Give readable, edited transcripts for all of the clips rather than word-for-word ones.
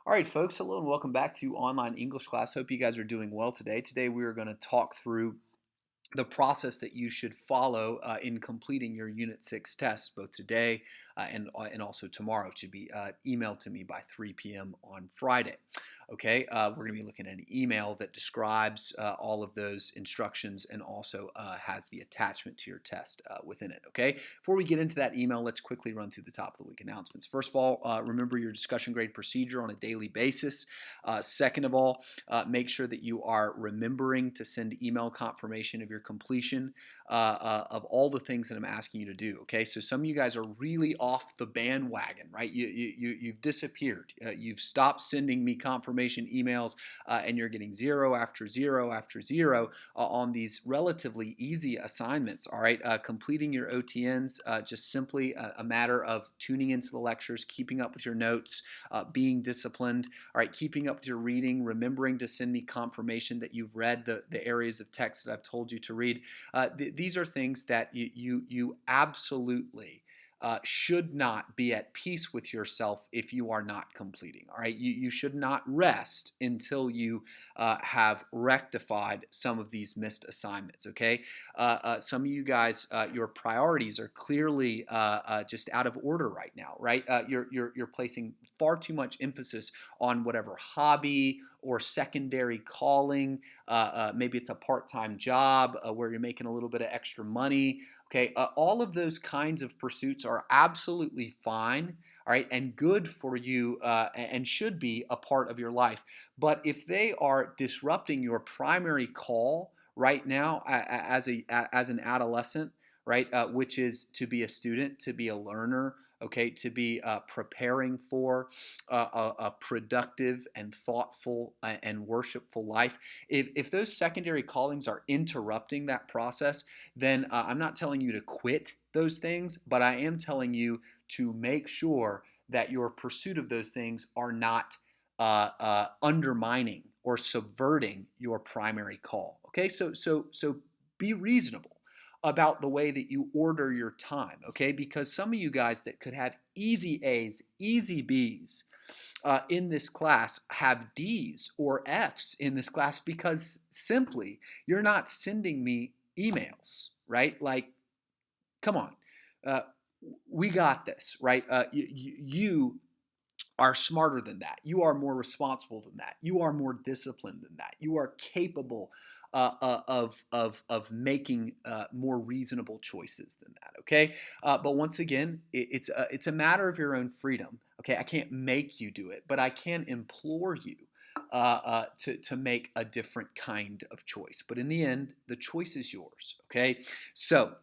All right, folks, hello and welcome back to online English class. Hope you guys are doing well today. Today we are going to talk through the process that you should follow in completing your Unit 6 tests, both today and also tomorrow. It should be emailed to me by 3 p.m. on Friday. Okay, we're going to be looking at an email that describes all of those instructions and also has the attachment to your test within it. Okay, before we get into that email, let's quickly run through the top of the week announcements. First of all, remember your discussion grade procedure on a daily basis. Second of all, make sure that you are remembering to send email confirmation of your completion of all the things that I'm asking you to do. Okay, so some of you guys are really off the bandwagon, right? You've disappeared. You've stopped sending me confirmation emails, and you're getting zero after zero after zero on these relatively easy assignments. All right, completing your OTNs just simply a matter of tuning into the lectures, keeping up with your notes, being disciplined. All right, keeping up with your reading, remembering to send me confirmation that you've read the areas of text that I've told you to read. These are things that you absolutely should not be at peace with yourself if you are not completing. All right, you should not rest until you have rectified some of these missed assignments. Okay, some of you guys, your priorities are clearly just out of order right now. Right, you're placing far too much emphasis on whatever hobby or secondary calling. Maybe it's a part-time job where you're making a little bit of extra money. Okay, all of those kinds of pursuits are absolutely fine, all right, and good for you and should be a part of your life. But if they are disrupting your primary call right now as an adolescent, right, which is to be a student, to be a learner, okay, to be preparing for a productive and thoughtful and worshipful life. If those secondary callings are interrupting that process, then I'm not telling you to quit those things, but I am telling you to make sure that your pursuit of those things are not undermining or subverting your primary call. Okay, so be reasonable about the way that you order your time. Okay, because some of you guys that could have easy A's, easy B's in this class have D's or F's in this class because simply you're not sending me emails, right? Like, come on. Uh, we got this, right? You are smarter than that. You are more responsible than that. You are more disciplined than that. You are capable of making more reasonable choices than that. Okay, but once again, it's a matter of your own freedom. Okay, I can't make you do it, but I can implore you to make a different kind of choice. But in the end, the choice is yours. Okay, so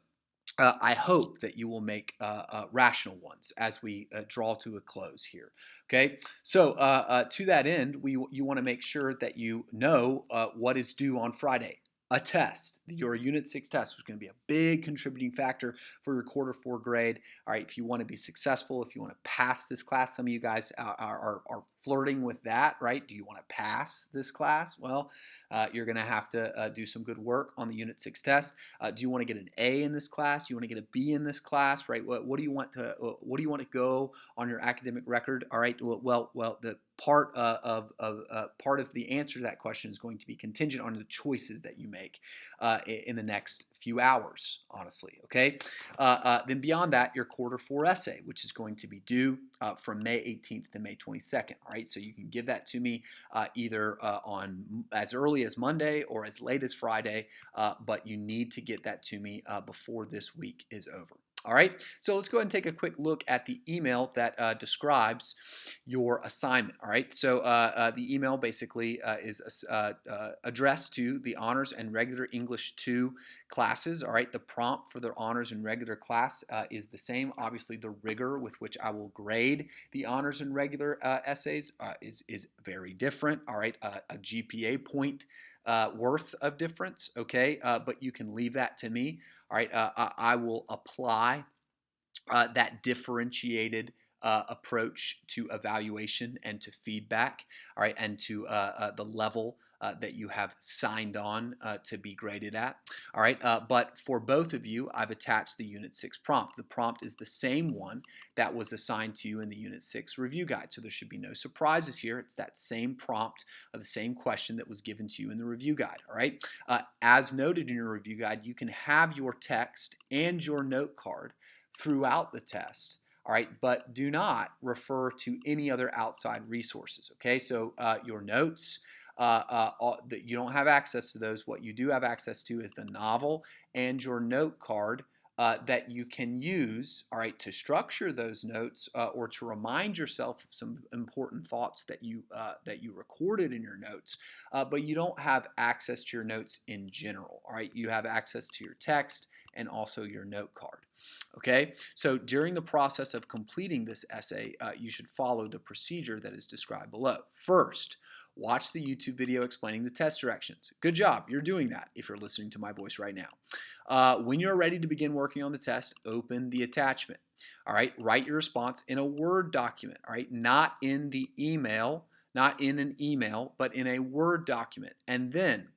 I hope that you will make rational ones as we draw to a close here. Okay, so to that end, you want to make sure that you know what is due on Friday. A test, your Unit 6 test, is going to be a big contributing factor for your quarter 4 grade. All right, if you want to be successful, if you want to pass this class, some of you guys are flirting with that, right? Do you want to pass this class? Well, you're going to have to do some good work on the Unit 6 test. Do you want to get an A in this class? Do you want to get a B in this class? Right? What do you want to go on your academic record? All right. Well, the part of the answer to that question is going to be contingent on the choices that you make in the next few hours. Honestly, okay. Then beyond that, your quarter 4 essay, which is going to be due from May 18th to May 22nd. All right. So you can give that to me either on as early as Monday or as late as Friday, but you need to get that to me before this week is over. All right, so let's go ahead and take a quick look at the email that describes your assignment. All right, so the email basically is addressed to the Honors and Regular English 2 classes. All right, the prompt for the Honors and Regular class is the same. Obviously, the rigor with which I will grade the Honors and Regular essays is very different. All right, a GPA point worth of difference, okay? But you can leave that to me. All right, I will apply that differentiated approach to evaluation and to feedback, all right, and to the level that you have signed on to be graded at. All right, but for both of you, I've attached the Unit 6 prompt. The prompt is the same one that was assigned to you in the Unit 6 review guide, so there should be no surprises here. It's that same prompt of the same question that was given to you in the review guide. All right, as noted in your review guide, you can have your text and your note card throughout the test. All right, but do not refer to any other outside resources. Okay, so your notes, that you don't have access to those. What you do have access to is the novel and your note card that you can use, all right, to structure those notes or to remind yourself of some important thoughts that you recorded in your notes. But you don't have access to your notes in general. All right, you have access to your text and also your note card. Okay, so during the process of completing this essay, you should follow the procedure that is described below. First, watch the YouTube video explaining the test directions. Good job, you're doing that if you're listening to my voice right now. When you're ready to begin working on the test, open the attachment. All right, write your response in a Word document. All right, not in the email, not in an email, but in a Word document. And then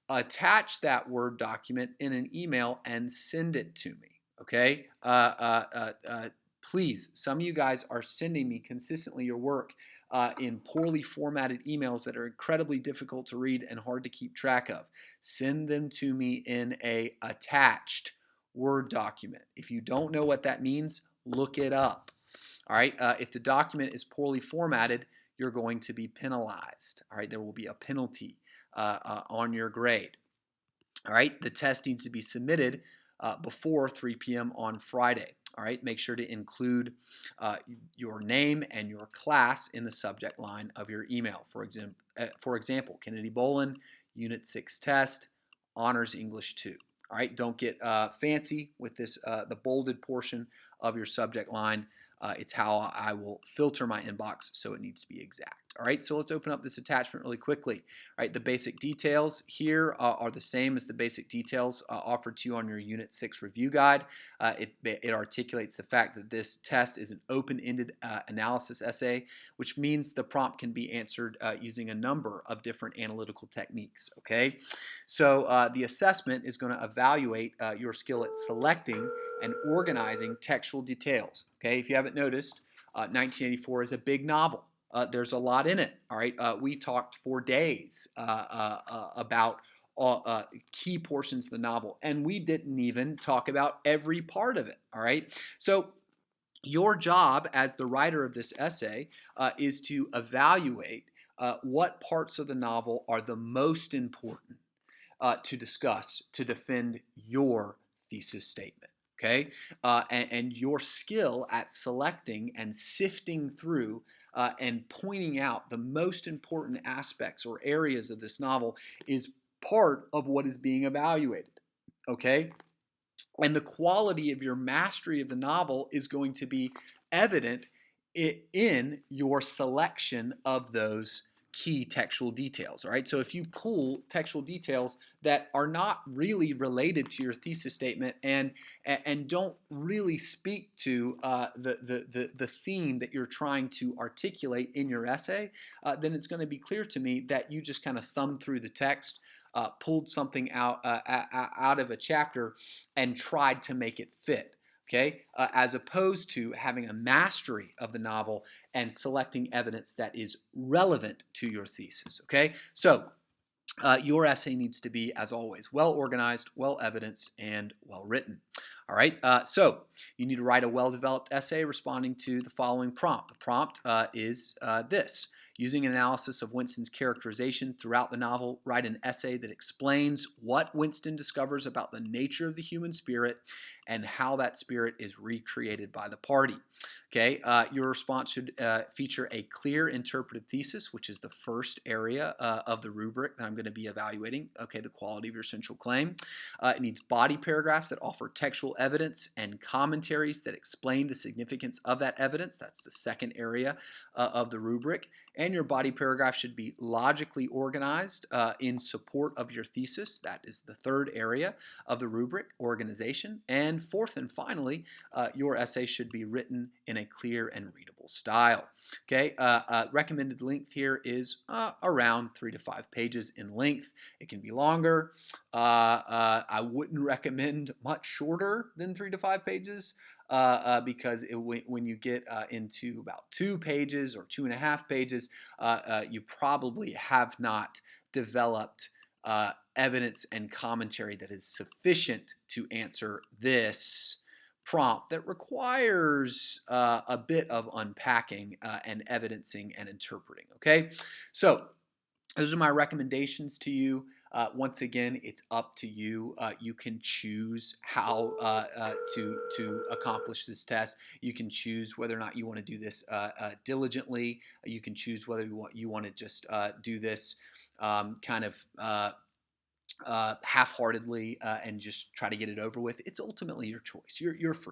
attach that Word document in an email and send it to me. Okay? Please, some of you guys are sending me consistently your work in poorly formatted emails that are incredibly difficult to read and hard to keep track of. Send them to me in a attached Word document. If you don't know what that means, look it up. All right? If the document is poorly formatted, you're going to be penalized. All right? There will be a penalty on your grade. All right? The test needs to be submitted before 3 p.m. on Friday. All right, make sure to include your name and your class in the subject line of your email. For example, Kennedy Bolin, Unit 6 test, Honors English 2. All right, don't get fancy with this, the bolded portion of your subject line. It's how I will filter my inbox, so it needs to be exact. All right, so let's open up this attachment really quickly. All right, the basic details here are the same as the basic details offered to you on your Unit 6 review guide. It articulates the fact that this test is an open-ended analysis essay, which means the prompt can be answered using a number of different analytical techniques. Okay, so the assessment is going to evaluate your skill at selecting and organizing textual details. Okay, if you haven't noticed, 1984 is a big novel. There's a lot in it. All right, we talked for days about key portions of the novel, and we didn't even talk about every part of it. All right, so your job as the writer of this essay is to evaluate what parts of the novel are the most important to discuss to defend your thesis statement. Okay, and your skill at selecting and sifting through and pointing out the most important aspects or areas of this novel is part of what is being evaluated. Okay, and the quality of your mastery of the novel is going to be evident in your selection of those key textual details. All right, so if you pull textual details that are not really related to your thesis statement and don't really speak to the theme that you're trying to articulate in your essay, then it's going to be clear to me that you just kind of thumbed through the text, pulled something out of a chapter and tried to make it fit. Okay, as opposed to having a mastery of the novel and selecting evidence that is relevant to your thesis. Okay, so your essay needs to be, as always, well organized, well evidenced, and well written. All right, so you need to write a well-developed essay responding to the following prompt. The prompt is this. Using an analysis of Winston's characterization throughout the novel, write an essay that explains what Winston discovers about the nature of the human spirit and how that spirit is recreated by the party. Okay, your response should feature a clear interpretive thesis, which is the first area of the rubric that I'm going to be evaluating. Okay, the quality of your central claim. It needs body paragraphs that offer textual evidence and commentaries that explain the significance of that evidence. That's the second area of the rubric. And your body paragraph should be logically organized in support of your thesis. That is the third area of the rubric, organization. And fourth and finally, your essay should be written in a clear and readable style. Okay, recommended length here is around 3 to 5 pages in length. It can be longer. I wouldn't recommend much shorter than 3 to 5 pages because when you get into about 2 pages or 2.5 pages, you probably have not developed evidence and commentary that is sufficient to answer this prompt that requires a bit of unpacking and evidencing and interpreting. Okay, so those are my recommendations to you. Once again, it's up to you. You can choose how to accomplish this test. You can choose whether or not you want to do this diligently. You can choose whether you want to just do this kind of half-heartedly and just try to get it over with. It's ultimately your choice. You're free.